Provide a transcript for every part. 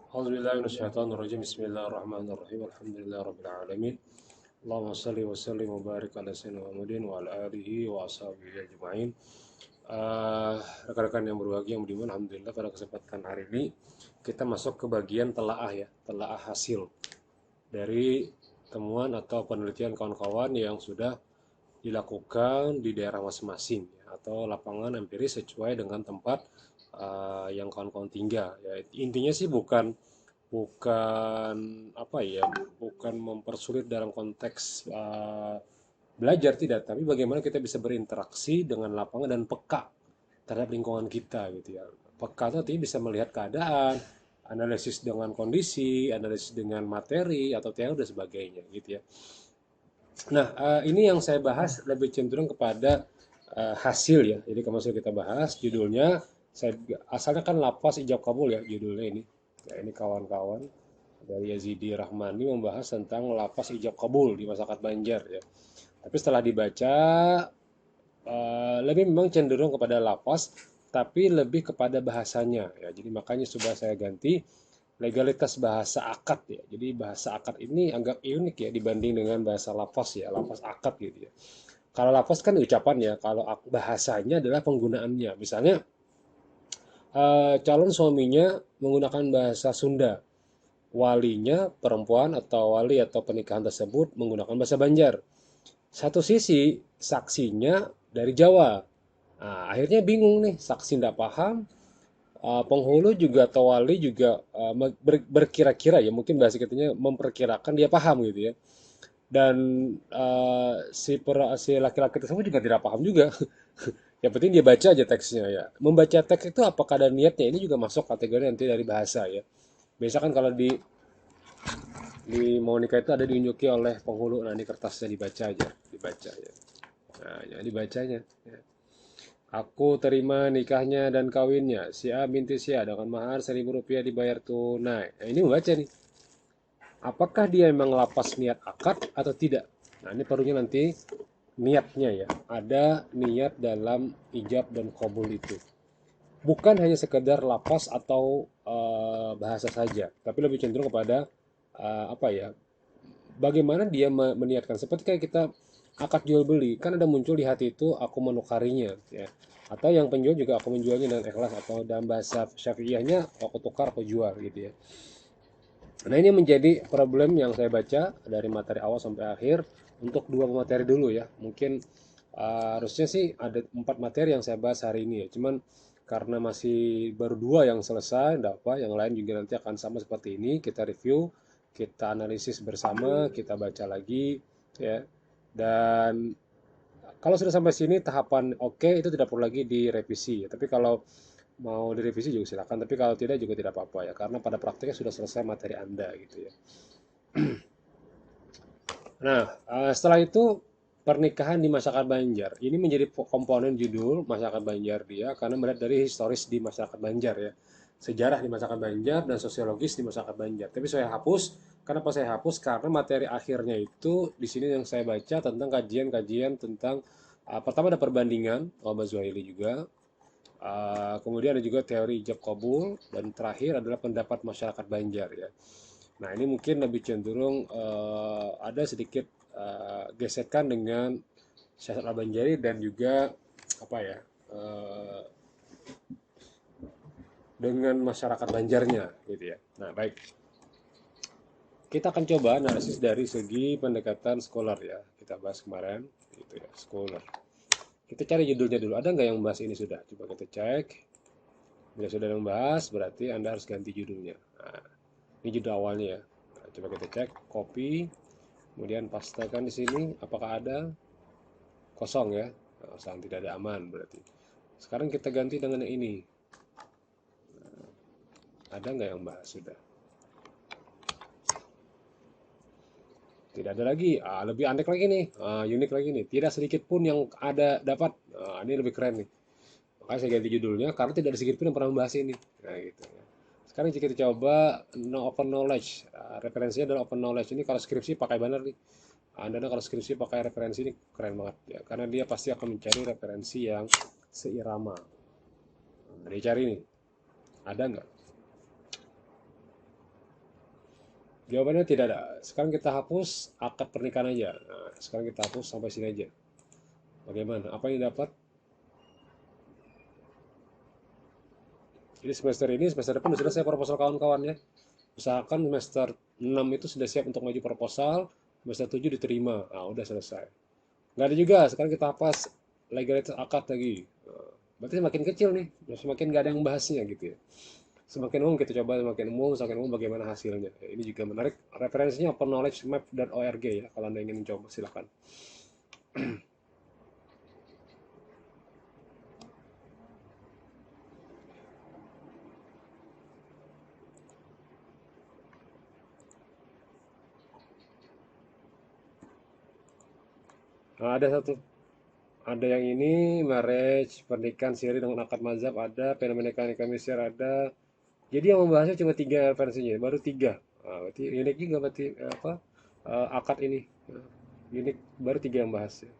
Alhamdulillah minasyaitonirrajim. Bismillahirrahmanirrahim. Alhamdulillahirabbil alamin. Allahumma shalli wa sallim wa barik ala sayyidina Muhammadin wa ala alihi wa ashabihi ajma'in. Rekan-rekan yang berbahagia yang budiman, alhamdulillah pada kesempatan hari ini kita masuk ke bagian telaah ya, telaah hasil dari temuan atau penelitian kawan-kawan yang sudah dilakukan di daerah masing-masing ya, atau lapangan empiris sesuai dengan tempat yang kawan-kawan tinggal ya. Intinya sih bukan bukan apa ya, bukan mempersulit dalam konteks belajar, tidak, tapi bagaimana kita bisa berinteraksi dengan lapangan dan peka terhadap lingkungan kita gitu ya. Peka itu artinya bisa melihat keadaan, analisis dengan kondisi, analisis dengan materi atau teori dan sebagainya gitu ya. Nah, ini yang saya bahas lebih cenderung kepada hasil ya. Jadi kalau sudah kita bahas judulnya, saya asalnya kan lapas ijab kabul ya judulnya ini. Ya, ini kawan-kawan dari Yazidi Rahmani membahas tentang lapas ijab kabul di masyarakat Banjar ya. Tapi setelah dibaca, lebih memang cenderung kepada lapas, tapi lebih kepada bahasanya ya. Jadi makanya sudah saya ganti legalitas bahasa akad ya. Jadi bahasa akad ini agak unik ya dibanding dengan bahasa lapas ya, lapas akad gitu ya. Kalau lapas kan ucapan ya, kalau bahasanya adalah penggunaannya. Misalnya calon suaminya menggunakan bahasa Sunda, walinya perempuan atau wali atau pernikahan tersebut menggunakan bahasa Banjar. Satu sisi saksinya dari Jawa. Nah, akhirnya bingung nih, saksi tidak paham, penghulu juga atau wali juga berkira-kira ya, mungkin bahasa kitanya memperkirakan dia paham gitu ya. Dan si laki-laki tersebut juga tidak paham juga. Yang penting dia baca aja teksnya ya. Membaca teks itu apakah ada niatnya, ini juga masuk kategori nanti dari bahasa ya. Biasa kan kalau di mau nikah itu ada diunjuki oleh penghulu, nah di kertasnya dibaca aja, dibaca ya. Nah, ya dibacanya ya. Aku terima nikahnya dan kawinnya si A binti si A dengan mahar 1.000 rupiah dibayar tunai. Nah, ini membaca nih. Apakah dia memang lapas niat akad atau tidak? Nah, ini perlunya nanti niatnya ya. Ada niat dalam ijab dan kabul itu. Bukan hanya sekedar lapas atau bahasa saja, tapi lebih cenderung kepada apa ya? Bagaimana dia meniatkan? Seperti kayak kita akad jual beli, kan ada muncul di hati itu aku menukarinya ya. Atau yang penjual juga aku menjualnya dengan ikhlas, atau dalam bahasa syafi'iyahnya aku tukar aku jual gitu ya. Nah, ini menjadi problem yang saya baca dari materi awal sampai akhir untuk dua materi dulu ya. Mungkin harusnya sih ada 4 materi yang saya bahas hari ini ya. Cuman karena masih baru 2 yang selesai, enggak apa, yang lain juga nanti akan sama seperti ini. Kita review, kita analisis bersama, kita baca lagi ya. Dan kalau sudah sampai sini tahapan oke, itu tidak perlu lagi direvisi. Tapi kalau mau direvisi juga silakan, tapi kalau tidak juga tidak apa-apa ya, karena pada praktiknya sudah selesai materi Anda gitu ya. Nah, setelah itu pernikahan di masyarakat Banjar. Ini menjadi komponen judul masyarakat Banjar dia karena melihat dari historis di masyarakat Banjar ya. Sejarah di masyarakat Banjar dan sosiologis di masyarakat Banjar. Tapi saya hapus, kenapa saya hapus? Karena materi akhirnya itu di sini yang saya baca tentang kajian-kajian tentang pertama ada perbandingan Muhammad Zuhaili juga. Kemudian ada juga teori ijab kabul, dan terakhir adalah pendapat masyarakat Banjar ya. Nah, ini mungkin lebih cenderung ada sedikit gesekan dengan Syahsat Al-Banjari dan juga apa ya, dengan masyarakat Banjarnya gitu ya. Nah, baik. Kita akan coba analisis dari segi pendekatan scholar ya. Kita bahas kemarin gitu ya, scholar. Kita cari judulnya dulu. Ada nggak yang bahas ini sudah? Coba kita cek. Bila sudah yang bahas, berarti Anda harus ganti judulnya. Nah, ini judul awalnya ya. Nah, coba kita cek, copy, kemudian pastekan di sini. Apakah ada? Kosong ya. Nah, tidak ada, aman berarti. Sekarang kita ganti dengan yang ini. Ada nggak yang bahas sudah? Tidak ada lagi. Lebih aneh lagi nih. Unik lagi nih. Tidak sedikit pun yang ada dapat. Ini lebih keren nih. Makanya saya ganti judulnya karena tidak ada sedikit pun yang pernah membahas ini. Nah, gitu ya. Sekarang jika kita coba open knowledge. Referensinya adalah open knowledge. Ini kalau skripsi pakai banner nih. Anda kalau skripsi pakai referensi ini keren banget ya. Karena dia pasti akan mencari referensi yang seirama. Nah, dia cari nih. Ada nggak? Jawabannya tidak ada. Sekarang kita hapus akad pernikahan aja. Nah, sekarang kita hapus sampai sini aja. Bagaimana? Apa yang dapat? Jadi semester ini, semester depan sudah selesai proposal kawan-kawan ya. Usahakan semester 6 itu sudah siap untuk maju proposal, semester 7 diterima. Nah, udah selesai. Nggak ada juga, sekarang kita hapus legalitas akad lagi. Nah, berarti semakin kecil nih, semakin nggak ada yang bahasnya gitu ya. Semakin umum kita coba, semakin umum bagaimana hasilnya. Ya, ini juga menarik. Referensinya openknowledgemap.org ya, kalau Anda ingin mencoba silakan. Nah, ada yang ini marriage, pernikahan siri dengan akad mazhab ada, fenomena kamisir ada. Jadi yang membahasnya cuma tiga referensinya, baru tiga. Nah, berarti unik juga berarti apa akad ini. Nah, unik baru tiga yang bahas ya.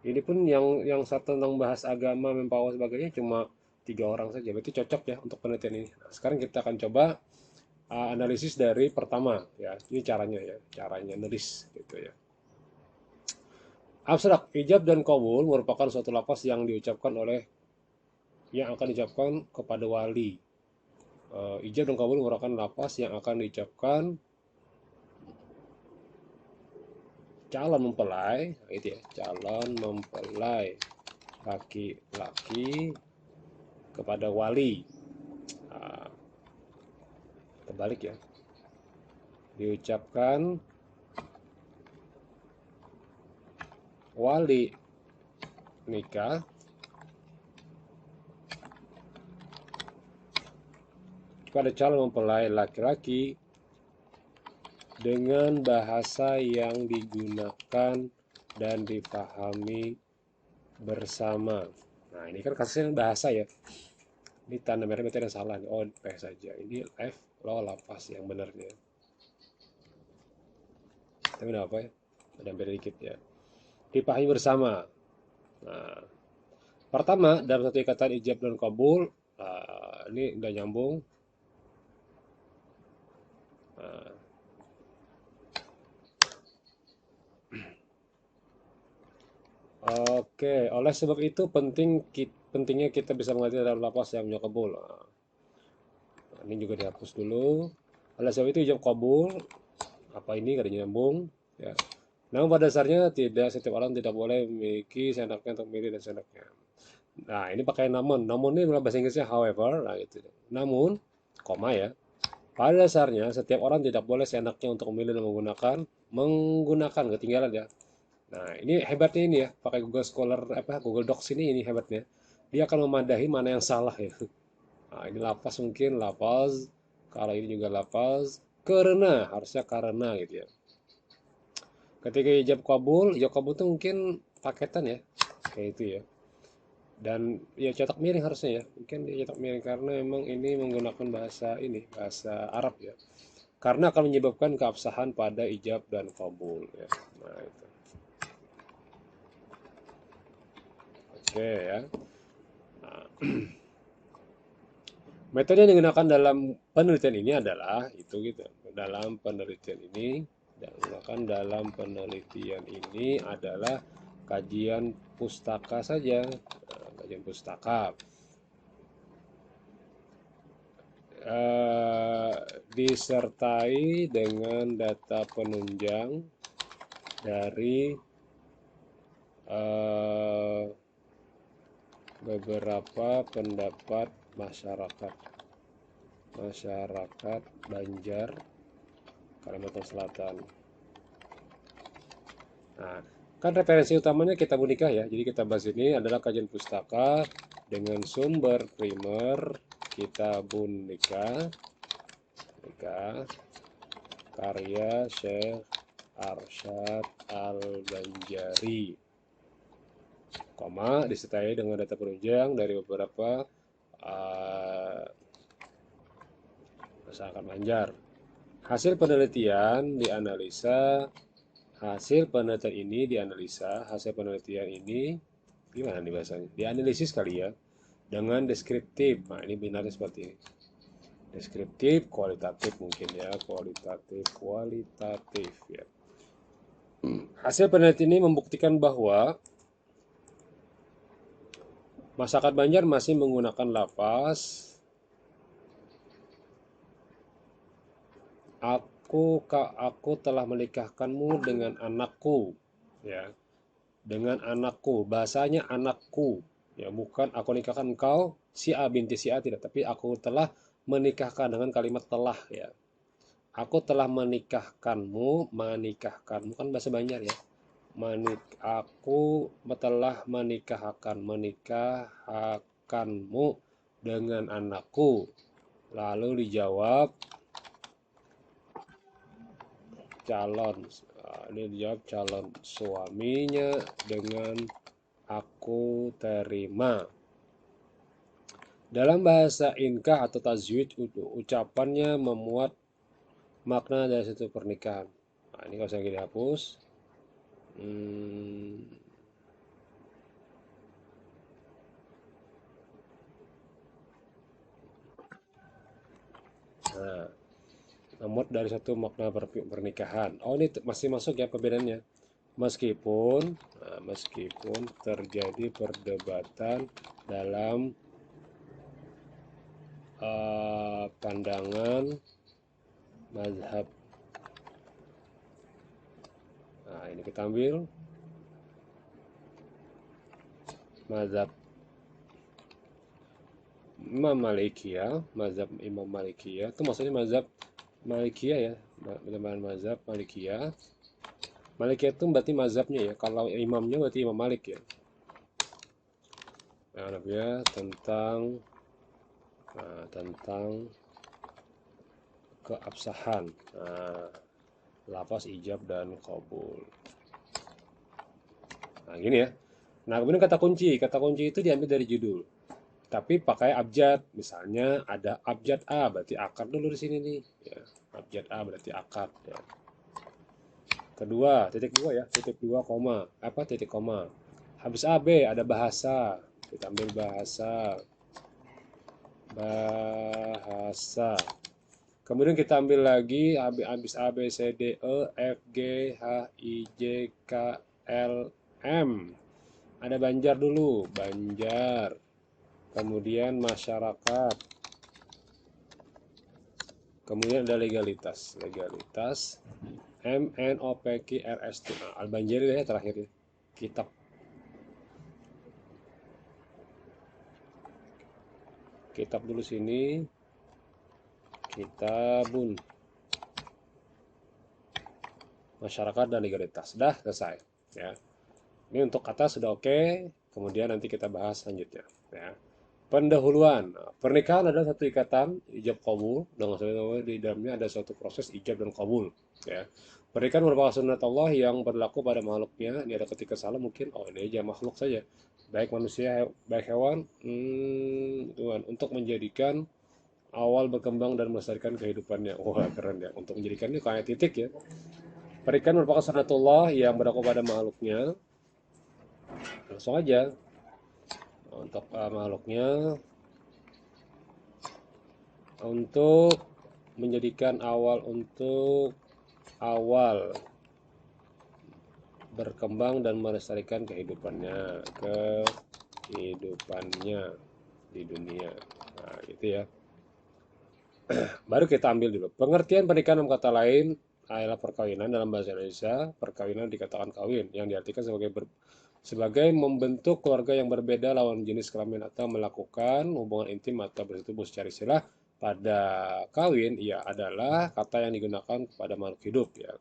Ini pun yang satu tentang bahas agama, membawa sebagainya cuma tiga orang saja. Berarti cocok ya untuk penelitian ini. Nah, sekarang kita akan coba analisis dari pertama ya. Ini caranya ya, caranya nulis gitu ya. Abstrak, ijab dan qabul merupakan suatu lafaz yang akan diucapkan kepada wali. Ijab dan qabul merupakan lafaz yang akan diucapkan calon mempelai, gitu ya, calon mempelai laki-laki kepada wali. Nah, terbalik ya, diucapkan wali nikah kepada calon mempelai laki-laki dengan bahasa yang digunakan dan dipahami bersama. Nah, ini kan kasusnya bahasa ya. Ini tanda merah berarti ada salah. Oh, P saja. Ini F, lo lapas yang benarnya. Tapi apa ya? Ada beda dikit ya. Dipahami bersama. Nah, pertama, dalam satu ikatan ijab dan kabul, ini udah nyambung. Nah, oke, oleh sebab itu pentingnya kita bisa mengerti dalam lapas yang punya kabul. Nah, ini juga dihapus dulu. Oleh sebab itu ijab kabul, apa ini kada nyambung ya. Namun pada dasarnya tidak setiap orang tidak boleh memiliki seenaknya untuk memilih dan seenaknya. Nah, ini pakai namun. Namun ini dalam bahasa Inggrisnya however, nah gitu. Namun, koma ya. Pada dasarnya setiap orang tidak boleh seenaknya untuk memilih dan menggunakan ketinggalan ya. Nah, ini hebatnya ini ya, pakai Google Scholar Google Docs ini hebatnya. Dia akan memadahi mana yang salah ya. Nah, ini lapas mungkin lapas, kalau ini juga lapas karena harusnya karena gitu ya. Ketika ijab kabul tuh mungkin paketan ya, kayak itu ya. Dan ya cetak miring harusnya ya, mungkin dia cetak miring karena memang ini menggunakan bahasa Arab ya. Karena akan menyebabkan keabsahan pada ijab dan kabul ya. Nah, itu. Oke ya. Nah, metode yang digunakan dalam penelitian ini adalah itu gitu. Dalam penelitian ini adalah kajian pustaka saja. Nah, kajian pustaka. Disertai dengan data penunjang dari beberapa pendapat masyarakat Banjar Kalimantan Selatan. Nah, kan referensi utamanya Kitabun Nikah ya. Jadi kita bahas ini adalah kajian pustaka dengan sumber primer Kitabun Nikah karya Syekh Arsyad Al-Banjari, disertai dengan data penunjang dari beberapa masyarakat Banjar. Hasil penelitian ini gimana nih bahasanya? Dianalisis kali ya dengan deskriptif. Nah, ini binarnya seperti ini. Deskriptif, kualitatif mungkin ya, kualitatif ya. Hasil penelitian ini membuktikan bahwa masyarakat Banjar masih menggunakan lafaz aku telah menikahkanmu dengan anakku ya, dengan anakku. Bahasanya anakku ya, bukan aku nikahkan engkau si A binti si A, tidak, tapi aku telah menikahkan dengan kalimat telah ya. Aku telah menikahkanmu kan bahasa Banjar ya. Aku telah menikahkanmu dengan anakku. Lalu dijawab calon, ini dijawab calon suaminya dengan aku terima. Dalam bahasa Inkah atau Tajwid, ucapannya memuat makna dari satu pernikahan. Nah, ini kalau saya dihapus. Nah, memuat dari satu makna pernikahan. Oh, ini masih masuk ya perbedaannya. Meskipun terjadi perdebatan dalam pandangan mazhab. Nah, ini kita ambil mazhab Imam Malikiyah, mazhab Imam Malikiyah itu maksudnya mazhab Malikiyah ya, mazhab Malikiyah. Malikiyah itu berarti mazhabnya ya, kalau imamnya berarti Imam Malik ya. Nah, ya tentang keabsahan, lafaz ijab dan qabul. Nah, gini ya. Nah, kemudian kata kunci itu diambil dari judul, tapi pakai abjad. Misalnya ada abjad A, berarti akad dulu di sini nih ya. Abjad A berarti akad ya. Kedua, titik dua ya, titik dua koma, titik koma. Habis A, B ada bahasa, kita ambil bahasa. Kemudian kita ambil lagi habis A, B, C, D, E, F, G, H, I, J, K, L, M. Ada Banjar dulu, Banjar. Kemudian masyarakat. Kemudian ada legalitas, M, N, O, P, Q, R, S, T, A. Al-Banjari ya terakhir ya. Kitab. Kitab dulu sini. Kitabun. Masyarakat dan legalitas. Dah selesai ya. Ini untuk kata sudah oke. Kemudian nanti kita bahas selanjutnya ya. Pendahuluan. Pernikahan adalah satu ikatan ijab kabul, dengan di dalamnya ada suatu proses ijab dan kabul ya. Pernikahan merupakan sunnah Allah yang berlaku pada makhluknya. Ini ada ketika salah mungkin, ini aja makhluk saja, baik manusia baik hewan, Tuhan, untuk menjadikan awal berkembang dan melestarikan kehidupannya. Wah, keren ya, untuk menjadikannya kayak titik ya. Pernikahan merupakan sunnatullah yang berlaku pada makhluknya. Langsung aja untuk makhluknya, untuk menjadikan awal berkembang dan melestarikan kehidupannya di dunia. Nah, gitu ya. Baru kita ambil dulu pengertian pernikahan dalam kata lain adalah perkawinan. Dalam bahasa Indonesia, perkawinan dikatakan kawin, yang diartikan sebagai membentuk keluarga yang berbeda lawan jenis kelamin atau melakukan hubungan intim atau bersetubuh secara istilah. Pada kawin ia adalah kata yang digunakan kepada makhluk hidup ya.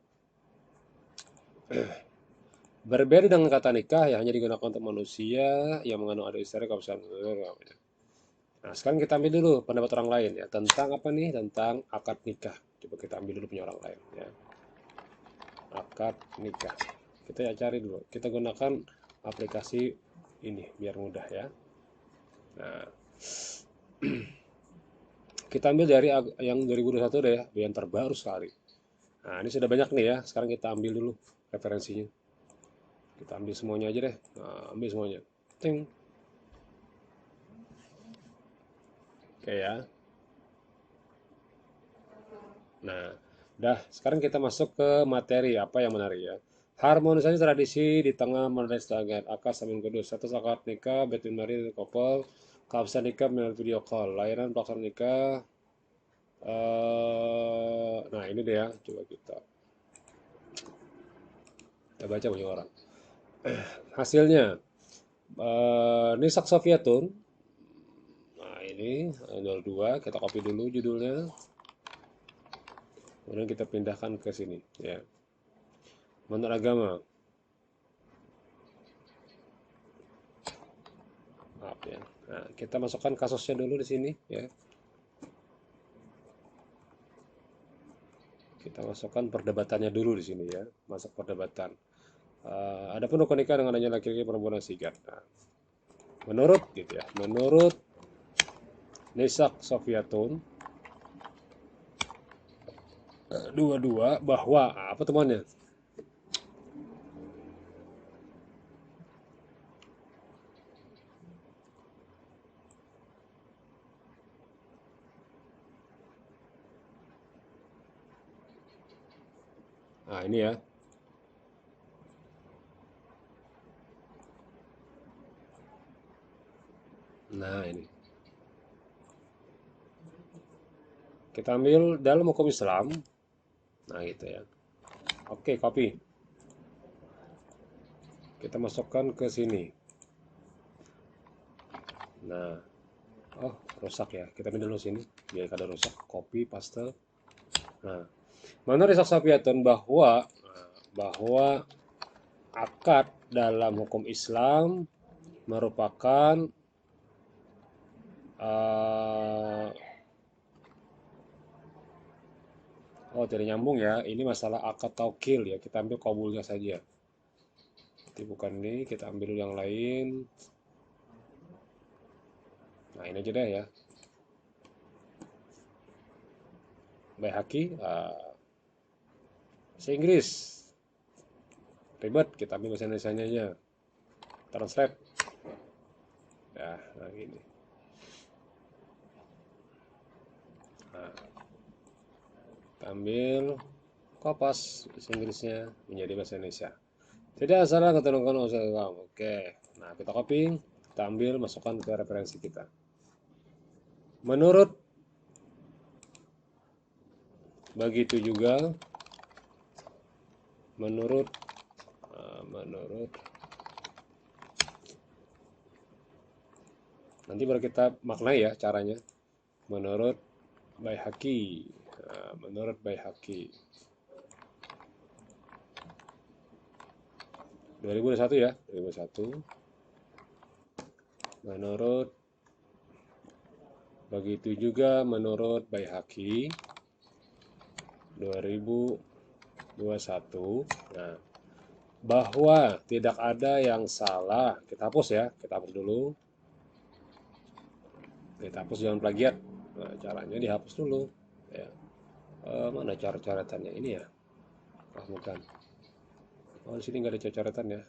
Berbeda dengan kata nikah yang hanya digunakan untuk manusia yang mengandung ada istri keabsahan. Nah, sekarang kita ambil dulu pendapat orang lain ya tentang apa nih? Tentang akad nikah. Coba kita ambil dulu punya orang lain ya. Akad nikah. Kita ya cari dulu. Kita gunakan aplikasi ini biar mudah ya. Nah, kita ambil dari yang 2021 deh ya, yang terbaru sekali. Nah, ini sudah banyak nih ya. Sekarang kita ambil dulu referensinya. Kita ambil semuanya aja deh. Nah, ambil semuanya. Ting. Oke ya. Nah, dah sekarang kita masuk ke materi apa yang menarik ya. Harmonisasi tradisi di tengah modernitas target. Akad Samin Kudus. Satu akad nikah, between married couple. Kehabisan nikah melalui video call. Layanan pelaksanaan nikah. Nah ini deh ya. Coba kita baca banyak orang. Hasilnya. Nisak Sofiatun. Nah ini 02. Kita copy dulu judulnya. Kemudian kita pindahkan ke sini. Ya. Menurut agama. Maaf ya. Nah, kita masukkan kasusnya dulu di sini ya. Kita masukkan perdebatannya dulu di sini ya. Masuk perdebatan. Adapun rukun nikah dengan adanya laki-laki perempuan yang sigat. Nah, menurut gitu ya. Menurut Nisak Sofiatun 22 bahwa apa temannya? Nah, ini ya. Nah, ini. Kita ambil dalam hukum Islam. Nah, gitu ya. Oke, copy. Kita masukkan ke sini. Nah, oh, rusak ya. Kita pindah dulu sini. Biar kada rusak. Copy, paste. Nah, menurut Ishak Safiatun bahwa akad dalam hukum Islam merupakan uh, oh tidak nyambung ya. Ini masalah akad taukil ya. Kita ambil kabulnya saja. Jadi bukan ini, kita ambil yang lain. Nah ini aja deh ya. Baihaqi, bahasa Inggris. Ribet, kita ambil bahasa Indonesia aja. Translate. Ya, nah gini. Nah, kita ambil kopas bahasa Inggrisnya menjadi bahasa Indonesia. Tidak salah ketentukan usaha kamu. Oke. Nah, kita copy, kita ambil, masukkan ke referensi kita. Menurut begitu juga menurut nanti baru kita maknai ya caranya. Menurut Baihaqi. Menurut Baihaqi 2021 ya, 2021. Menurut begitu juga menurut Baihaqi 2021. Nah, bahwa tidak ada yang salah. Kita hapus ya, kita hapus dulu. Kita hapus jangan plagiat. Nah, caranya dihapus dulu. Ya. Mana cara-caratannya ini ya? Ah, bukan. Oh, di sini nggak ada cara-caratan ya.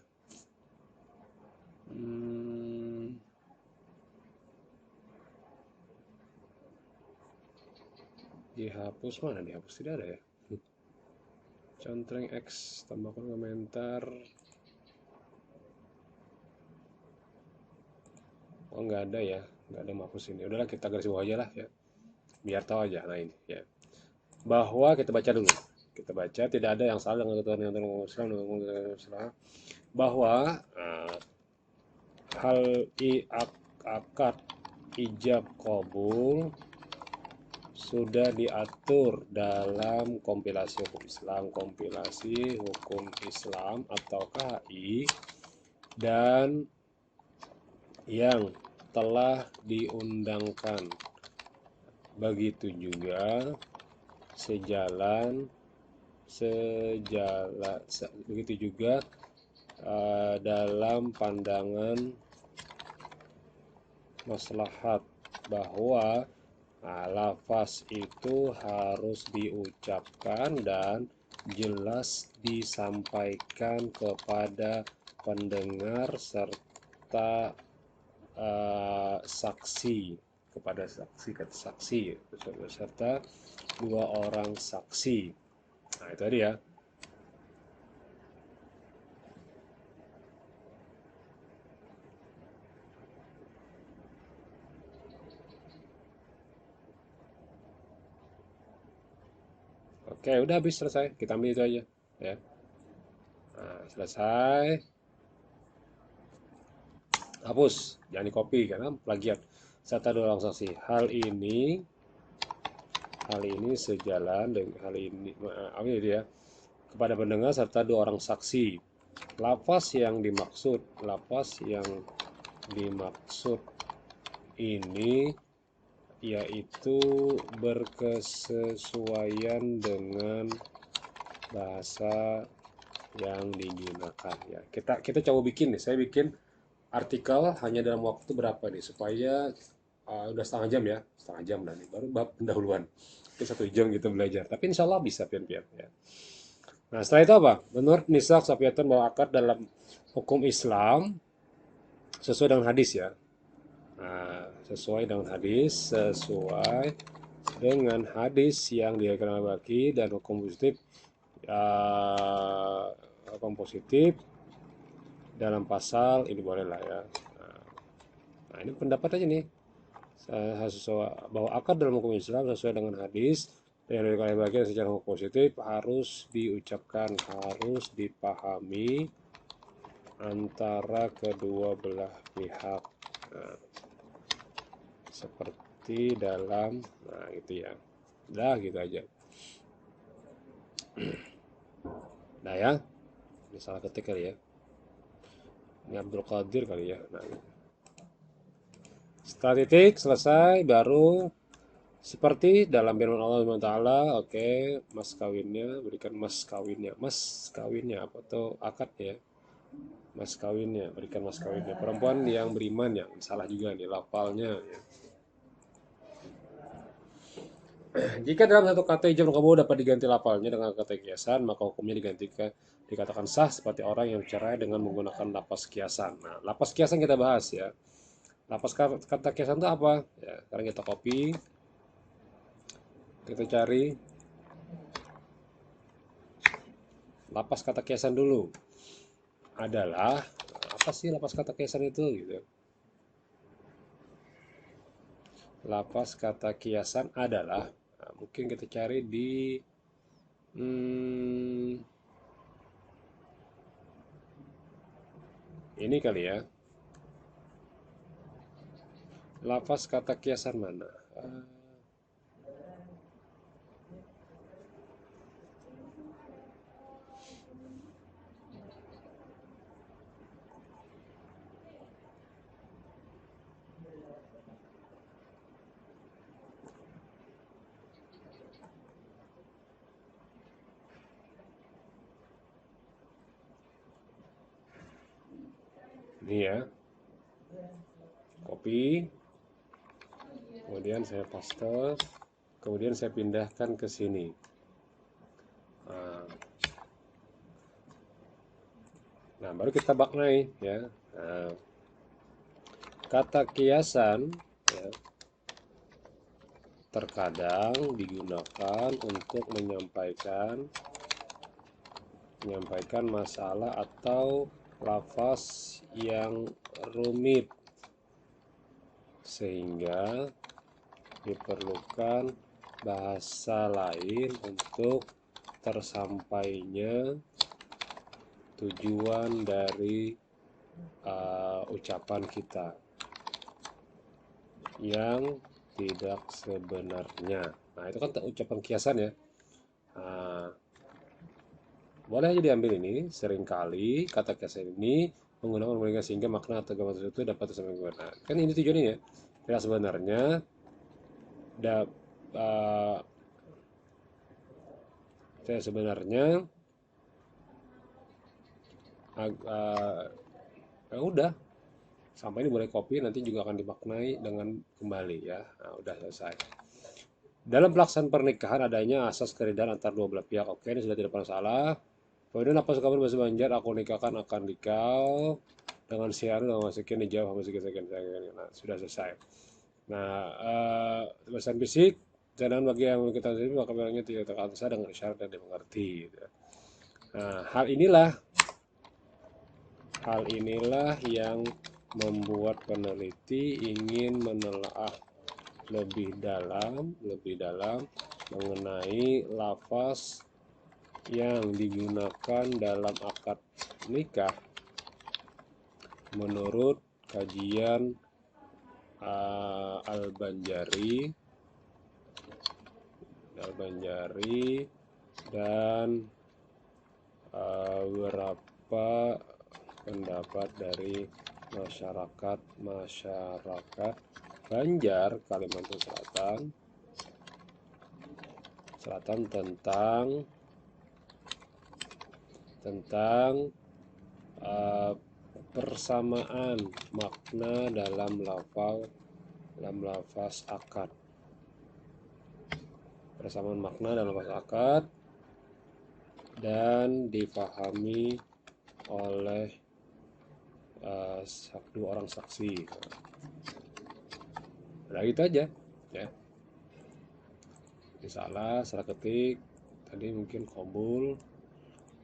Dihapus mana? Dihapus tidak ada ya. Contreng X tambahkan komentar. Oh nggak ada ya, nggak ada menghapus ini. Udahlah kita garis bawah aja lah ya, biar tahu aja. Nah ini ya, bahwa kita baca dulu. Kita baca tidak ada yang salah dengan ketentuan yang Islam bahwa hal akad ijab kabul sudah diatur dalam kompilasi hukum Islam atau KHI dan yang telah diundangkan. Begitu juga begitu juga dalam pandangan maslahat bahwa lafaz itu harus diucapkan dan jelas disampaikan kepada pendengar serta saksi serta dua orang saksi. Nah, itu tadi ya. Oke, udah habis selesai. Kita ambil itu aja. Ya. Nah, selesai. Hapus. Jangan di copy karena plagiat. Serta dua orang saksi. Hal ini sejalan dengan hal ini. Apa itu ya? Kepada pendengar serta dua orang saksi. Lafaz yang dimaksud ini yaitu berkesesuaian dengan bahasa yang digunakan ya. Kita coba bikin nih. Saya bikin artikel hanya dalam waktu berapa nih supaya udah setengah jam ya, setengah jam lah nih baru bab pendahuluan. Itu 1 jam gitu belajar. Tapi insya Allah bisa pian-pian ya. Nah setelah itu apa? Menurut Misak Sapiatun bahwa akad dalam hukum Islam sesuai dengan hadis ya. Nah, sesuai dengan hadis yang diriwayatkan Al-Baqi dan hukum positif dalam pasal ini boleh lah ya. Nah, ini pendapat aja nih. Sesuai bahwa akad dalam hukum Islam sesuai dengan hadis yang diriwayatkan Al-Baqi secara hukum positif harus diucapkan, harus dipahami antara kedua belah pihak. Nah, seperti dalam, nah gitu ya. Udah gitu aja. Nah ya, ini salah ketik kali ya. Ini Abdul Qadir kali ya. Nah, setelah titik selesai baru seperti dalam firman Allah SWT, oke, mas kawinnya berikan mas kawinnya apa tuh akad ya, mas kawinnya berikan mas kawinnya perempuan yang beriman ya, salah juga nih lafalnya ya. Jika dalam satu kata ijab kabul dapat diganti lafalnya dengan kata kiasan, maka hukumnya dikatakan sah seperti orang yang bercerai dengan menggunakan lapas kiasan. Nah, lapas kiasan kita bahas ya. Lapas kata kiasan itu apa? Ya, sekarang kita copy, kita cari lapas kata kiasan dulu. Adalah apa sih lapas kata kiasan itu gitu. Lapas kata kiasan adalah mungkin kita cari di ini kali ya. Lafaz kata kiasan mana? Ini ya. Copy. Kemudian saya paste. Kemudian saya pindahkan ke sini. Nah, baru kita maknai ya. Nah, kata kiasan ya, terkadang digunakan untuk menyampaikan masalah atau lafaz yang rumit sehingga diperlukan bahasa lain untuk tersampainya tujuan dari ucapan kita yang tidak sebenarnya. Nah, itu kan ucapan kiasan ya. Nah, boleh aja diambil ini. Seringkali kata kiasan ini menggunakan mereka sehingga makna atau gambar tersebut dapat tersampaikan. Nah, kan ini tujuannya ya. Tidak sebenarnya tidak sebenarnya ya udah sampai ini boleh copy, nanti juga akan dimaknai dengan kembali ya. Nah, udah selesai. Dalam pelaksanaan pernikahan adanya asas keridhaan antar dua belah pihak. Oke, ini sudah tidak pernah salah. Kemudian apa kabar bahasa Banjar? Aku nikahkan akan nikah dengan siaran dengan masukin dijawab masukin sekian. Nah, sudah selesai. Nah, tulisan fisik Sedangkan bagi yang kita sendiri maka bilangnya tidak terkata dengan syarat dan dimengerti. Gitu. Nah, hal inilah yang membuat peneliti ingin menelaah lebih dalam mengenai lafaz yang digunakan dalam akad nikah menurut kajian Al-Banjari dan beberapa pendapat dari masyarakat Banjar Kalimantan Selatan tentang persamaan makna dalam lafaz akad. Persamaan makna dalam lafaz akad dan dipahami oleh dua orang saksi. Nah, gitu aja ya. Ini salah ketik tadi mungkin qabul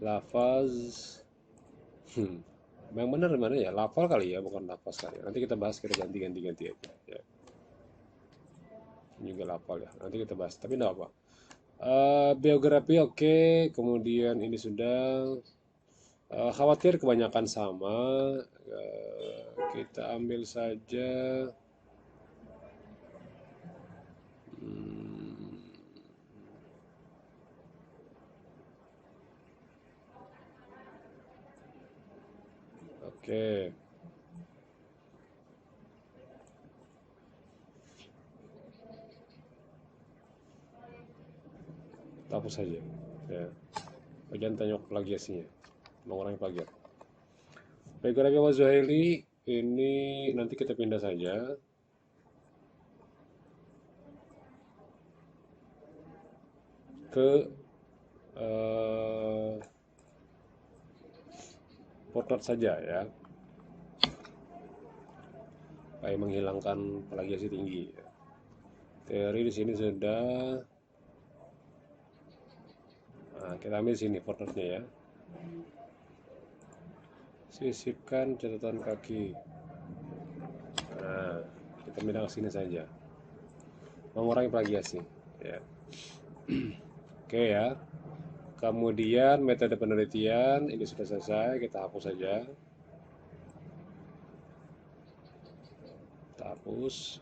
lafaz yang benar mana ya, lafal kali ya, bukan lafaz kali ya. Nanti kita bahas, kita ganti aja ya. Ini juga lafal ya, nanti kita bahas, tapi enggak apa. Biografi oke. Kemudian ini sudah khawatir kebanyakan sama. Kita ambil saja oke. Hapus saja ya. Bagian tanya plagiasinya, mengurangi plagiat. Biografi Wazuhaili ini nanti kita pindah saja. Ke portret saja ya, supaya menghilangkan plagiasi tinggi. Teori di sini sudah. Nah, kita ambil sini portretnya ya. Sisipkan catatan kaki. Nah, kita pindah ke sini saja. Mengurangi plagiasi ya. Oke ya. Kemudian metode penelitian ini sudah selesai, kita hapus saja. Kita hapus.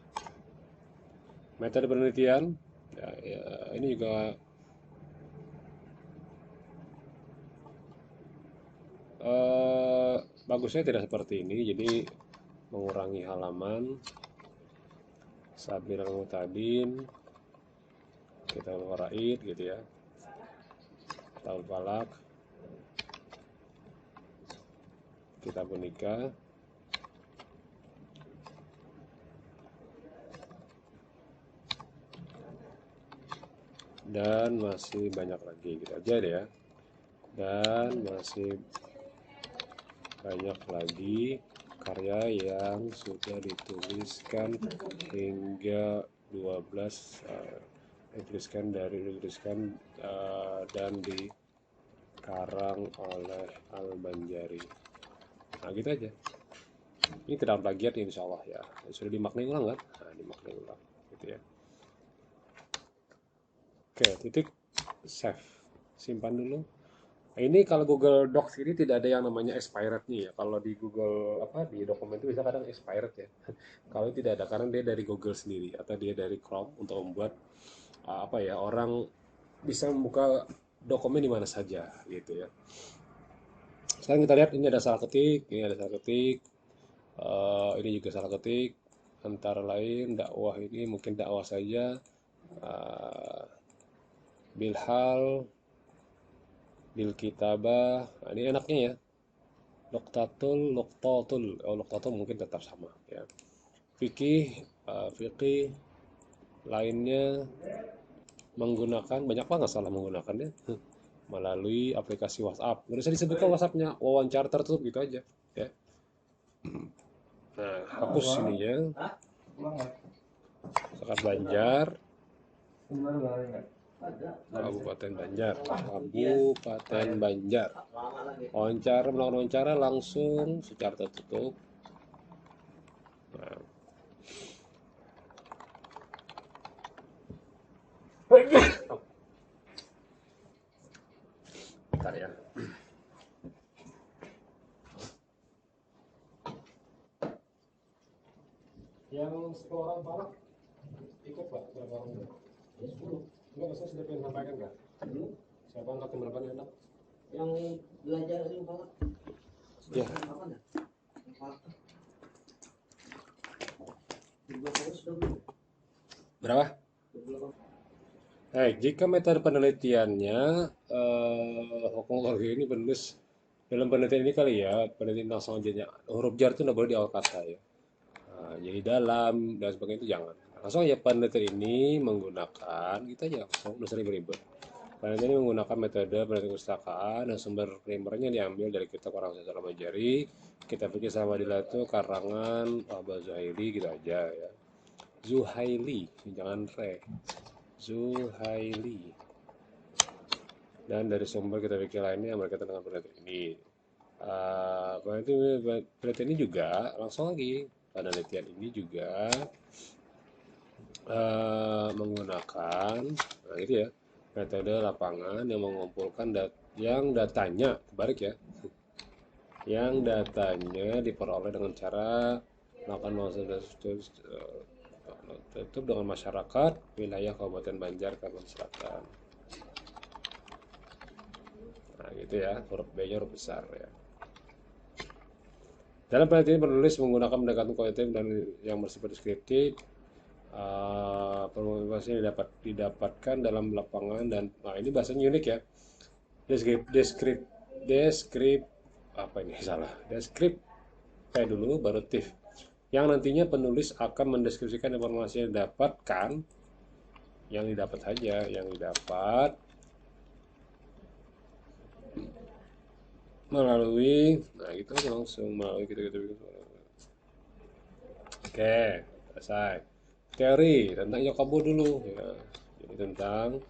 Metode penelitian ya, ini juga bagusnya tidak seperti ini, jadi mengurangi halaman. Sabir al-Mutabin kita waraid gitu ya, Taul Falak, kita nikah, dan masih banyak lagi, gitu aja deh ya. Dan masih banyak lagi karya yang sudah dituliskan hingga 12 dituliskan dan dikarang oleh Al-Banjari. Nah, gitu aja. Ini tidak plagiat insya Allah ya. Sudah dimaknai ulang kan? Nah, dimaknai ulang gitu ya. Oke, titik save. Simpan dulu. Nah, ini kalau Google Docs ini tidak ada yang namanya expired-nya ya. Kalau di Google di dokumen itu bisa kadang expired ya. Kalau tidak ada karena dia dari Google sendiri atau dia dari Chrome untuk membuat orang bisa membuka dokumen di mana saja gitu ya. Sekarang kita lihat ini ada salah ketik, ini juga salah ketik. Antara lain dakwah ini mungkin dakwah saja. Bilhal, bil kitabah, nah, ini enaknya ya. Loktatul, loktatul mungkin tetap sama ya. Fikih, lainnya menggunakan, banyak banget salah menggunakannya melalui aplikasi WhatsApp. Nggak usah disebutkan WhatsAppnya, wawancara tertutup gitu aja ya. Nah, hapus ininya. Sekat Banjar Kabupaten Banjar. Kabupaten Banjar. Wawancara, melakukan wawancara langsung secara tertutup. Nah. Bentar ya. Yang 10 orang balap ikut Pak, berapa orang? 10. Enggak, maksudnya sudah pengen sampaikan nggak? Siapa angkatan berapa nih anak? Yang belajar itu Pak. Ya. Berapa? Jika metode penelitiannya Hokongorgi ini penulis dalam penelitian ini kali ya, penelitian langsung aja huruf jar itu nggak boleh di awal kata ya. Nah, jadi dalam dan sebagainya itu jangan. Langsung aja penelitian ini menggunakan kita aja langsung udah sering ribet. Penelitian ini menggunakan metode penelitian perpustakaan dan sumber primernya diambil dari kitab orang secara Majari, kitab fikih Samadillah itu karangan Abah Zuhaili gitu aja ya. Zuhaili, jangan re. Zuhaili. Dan dari sumber kita pikir lainnya yang berkaitan dengan penelitian ini. Penelitian ini juga langsung lagi penelitian ini juga menggunakan nah gitu ya metode lapangan yang mengumpulkan datanya kebalik ya, yang datanya diperoleh dengan cara melakukan tutup dengan masyarakat wilayah Kabupaten Banjar Kalimantan Selatan. Nah gitu ya, huruf B-nya huruf besar ya. Dalam penelitian penulis menggunakan pendekatan kualitatif dan yang bersifat deskriptif. Informasi yang didapatkan dalam lapangan dan nah ini bahasanya unik ya. Deskrip apa ini salah. Deskrip kayak dulu baru tif. Yang nantinya penulis akan mendeskripsikan informasi yang didapatkan, yang didapat saja, yang didapat melalui, nah gitu aja langsung melalui gitu. Oke, selesai. Teori tentang ijab kabul dulu ya. Jadi tentang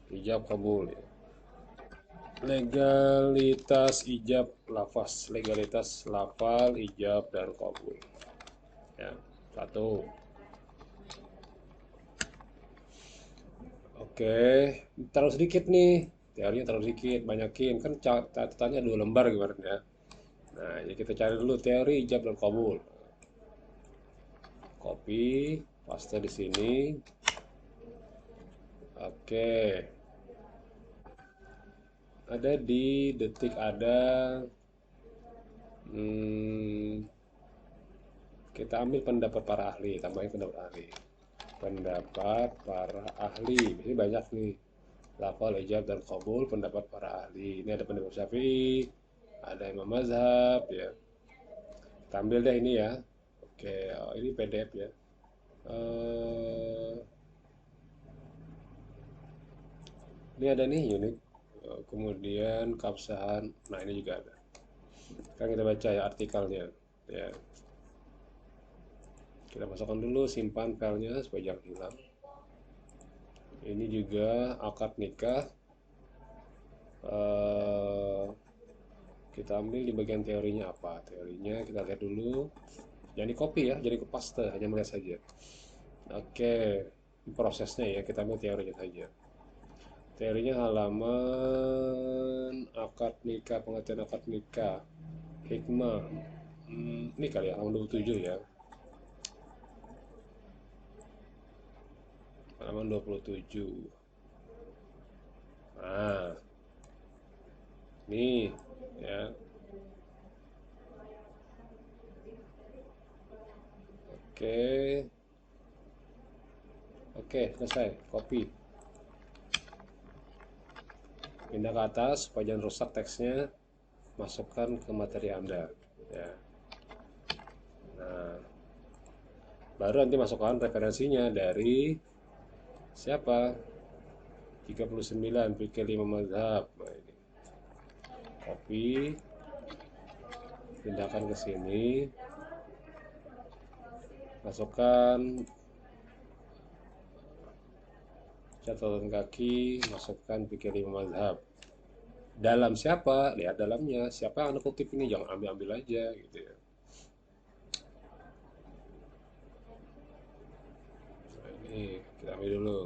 ijab kabul ya. Legalitas ijab lafaz, legalitas lafal ijab dan kabul. Ya, satu. Oke, terlalu sedikit nih. Teorinya terlalu sedikit, banyakin kan catatannya 2 lembar gimana ya. Nah, jadi kita cari dulu teori ijab dan kabul. Copy, paste di sini. Oke. Ada di detik ada kita ambil pendapat para ahli, tambahin pendapat ahli. Pendapat para ahli, ini banyak nih. Lafal, ijab, dan qabul, pendapat para ahli. Ini ada pendapat Syafi'i, ada Imam Mazhab ya. Kita ambil deh ini ya. Oke, ini PDF ya. Ini ada nih unit. Kemudian keabsahan. Nah, ini juga ada. Sekarang kita baca ya artikelnya ya. Kita masukkan dulu, simpan filenya supaya jangan hilang. Ini juga akad nikah. Kita ambil di bagian teorinya apa. Teorinya kita lihat dulu. Jangan di copy ya, jadi ke paste, hanya melihat saja. Oke, prosesnya ya, kita ambil teorinya saja. Teorinya halaman akad nikah, pengertian akad nikah, hikmah. Ini kali ya, halaman 27 ya. Halaman 27. Nah, nih ya. Oke, selesai. Copy. Pindah ke atas supaya jangan rusak teksnya. Masukkan ke materi Anda. Ya. Nah, baru nanti masukkan referensinya dari siapa? 39 fikih 5 mazhab. Nah, ini. Copy. Pindahkan ke sini. Masukkan catatan kaki, masukkan fikih lima mazhab. Dalam siapa? Lihat dalamnya. Siapa yang Anda kutip ini? Jangan ambil-ambil aja gitu ya. Nah, ini kita ambil dulu.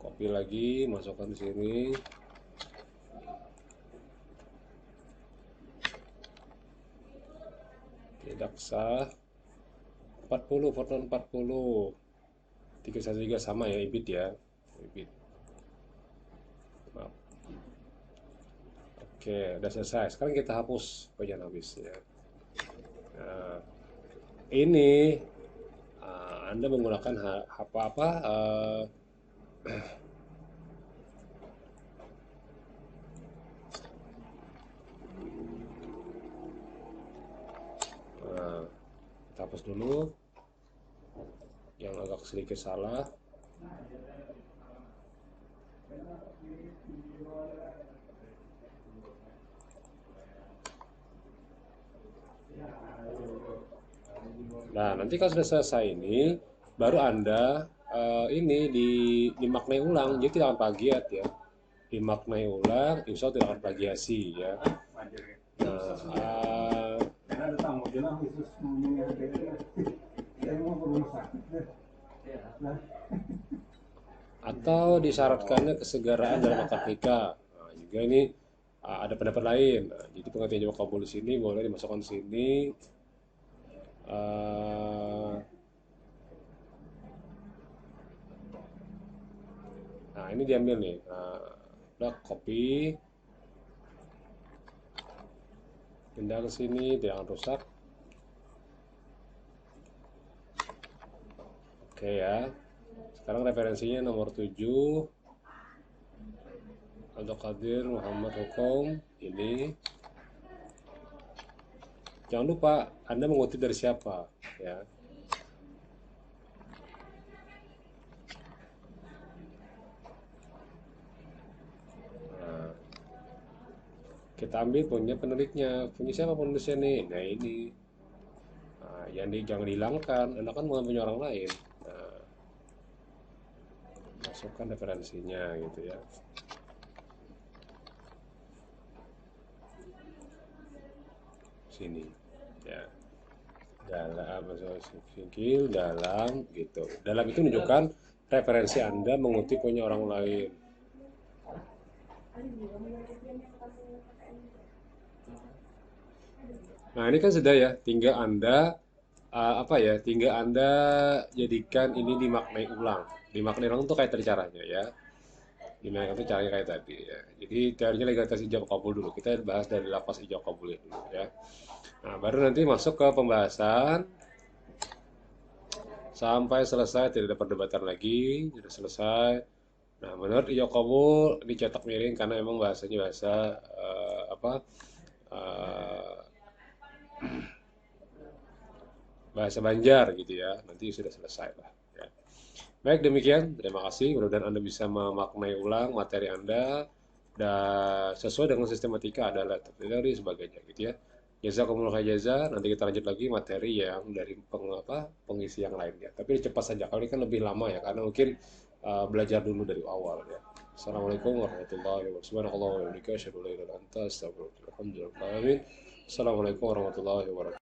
Copy lagi, masukkan di sini. Tidak sah. 40, foto 40. 313 sama ya, ibit ya. Ibit. Maaf. Oke, udah selesai. Sekarang kita hapus bagian habisnya. Nah, ini Anda menggunakan apa-apa kita hapus dulu yang agak sedikit salah. Nah, nanti kalau sudah selesai ini, baru Anda ini dimaknai ulang, jadi tidak akan plagiat ya. Dimaknai ulang, insya Allah tidak akan plagiasi ya. Nah, atau disyaratkannya kesegaraan dalam akad nikah. Nah, juga ini ada pendapat lain. Nah, jadi pengertian jawab kabul di sini boleh dimasukkan di sini. Nah, ini diambil nih. Udah copy, pindah ke sini, jangan rusak. Oke ya. Sekarang referensinya nomor 7. Abdul Qadir Muhammad Hukum ini. Jangan lupa Anda mengutip dari siapa ya. Nah, kita ambil punya penulisnya. Punya siapa penulisnya nih? Nah, ini. Nah, jangan dihilangkan. Anda kan bukan punya orang lain. Nah, masukkan referensinya gitu ya. Sini ya. Dalam fikih dalam gitu. Dalam itu menunjukkan referensi Anda mengutip punya orang lain. Nah, ini kan sudah ya, tinggal Anda tinggal Anda jadikan ini dimaknai ulang. Dimaknai ulang itu kayak tadi caranya ya. Dimaknai itu caranya kayak tadi ya. Jadi teorinya legalitas ijab kabul dulu. Kita bahas dari lapas ijab kabul dulu ya. Nah, baru nanti masuk ke pembahasan sampai selesai, tidak ada perdebatan lagi, sudah selesai. Nah, menurut ijab kabul dicetak miring karena emang bahasanya bahasa eh, bahasa Banjar gitu ya. Nanti sudah selesai lah ya. Baik, demikian. Terima kasih. Mudah-mudahan Anda bisa memaknai ulang materi Anda dan sesuai dengan sistematika adalah teori sebagainya gitu ya. Jazakumullah jaza. Nanti kita lanjut lagi materi yang dari pengisi yang lainnya. Tapi cepat saja. Kali ini kan lebih lama ya karena mungkin belajar dulu dari awal ya. Assalamualaikum warahmatullahi wabarakatuh. Assalamualaikum warahmatullahi wabarakatuh.